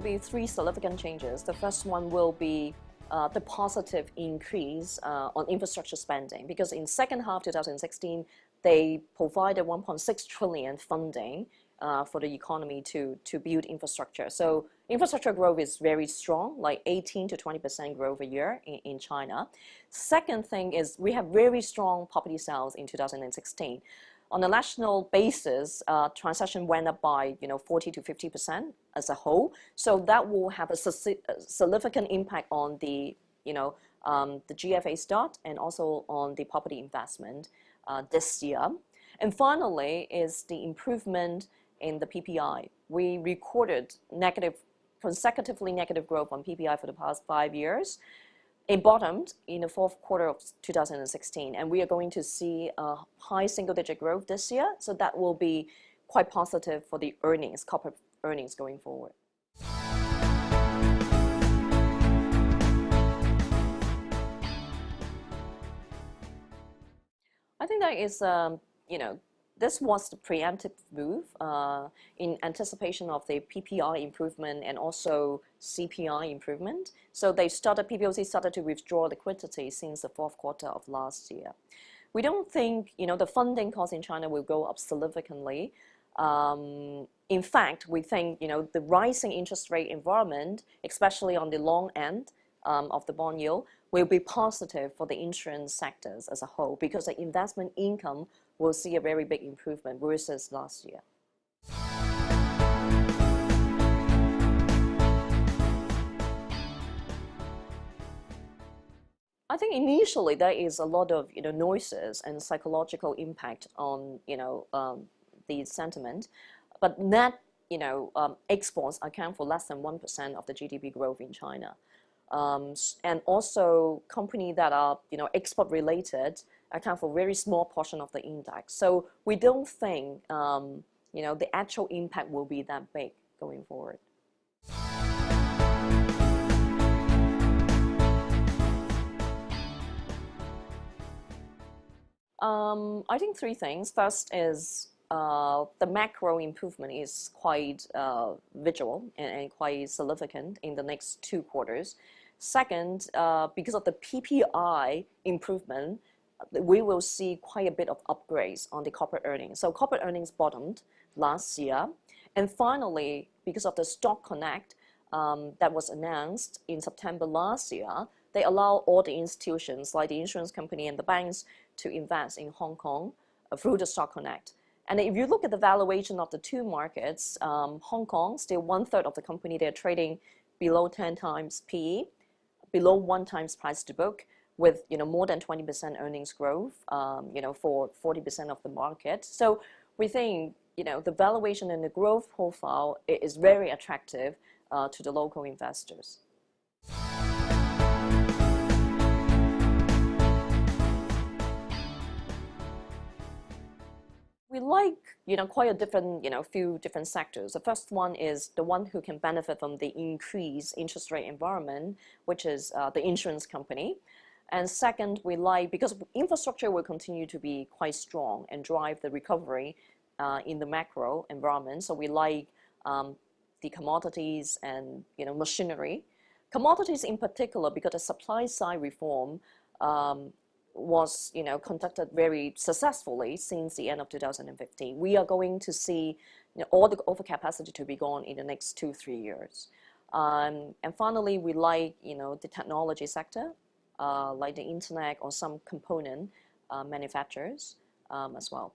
be three significant changes. The first one will be the positive increase on infrastructure spending, because in second half 2016, they provided 1.6 trillion funding for the economy to build infrastructure. So infrastructure growth is very strong, like 18 to 20% growth a year in China. Second thing is we have very strong property sales in 2016. On a national basis, transaction went up by 40 to 50% as a whole. So that will have a significant impact on the the GFA start and also on the property investment this year. And finally is the improvement in the PPI. We recorded consecutively negative growth on PPI for the past 5 years. It bottomed in the fourth quarter of 2016, and we are going to see a high single-digit growth this year. So that will be quite positive for the earnings, corporate earnings going forward. I think that is, this was the preemptive move in anticipation of the PPI improvement and also CPI improvement. So PBOC started to withdraw liquidity since the fourth quarter of last year. We don't think, the funding cost in China will go up significantly. In fact, we think, the rising interest rate environment, especially on the long end of the bond yield, will be positive for the insurance sectors as a whole, because the investment income will see a very big improvement versus last year. I think initially there is a lot of noises and psychological impact on the sentiment, but net exports account for less than 1% of the GDP growth in China. And also companies that are export related account for a very small portion of the index. So we don't think the actual impact will be that big going forward. I think three things. First is the macro improvement is quite visual and quite significant in the next 2 quarters. Second, because of the PPI improvement, we will see quite a bit of upgrades on the corporate earnings. So corporate earnings bottomed last year. And finally, because of the Stock Connect that was announced in September last year, they allow all the institutions like the insurance company and the banks to invest in Hong Kong through the Stock Connect. And if you look at the valuation of the two markets, Hong Kong, still 1/3 of the company, they're trading below 10 times PE, below 1 times price to book, with more than 20% earnings growth, for 40% of the market. So we think the valuation and the growth profile is very attractive to the local investors. We like quite a different few different sectors. The first one is the one who can benefit from the increased interest rate environment, which is the insurance company. And second, we like, because infrastructure will continue to be quite strong and drive the recovery in the macro environment. So we like the commodities and machinery. Commodities in particular, because the supply side reform was conducted very successfully since the end of 2015. We are going to see all the overcapacity to be gone in the next 2-3 years. And finally, we like the technology sector, like the internet or some component manufacturers as well.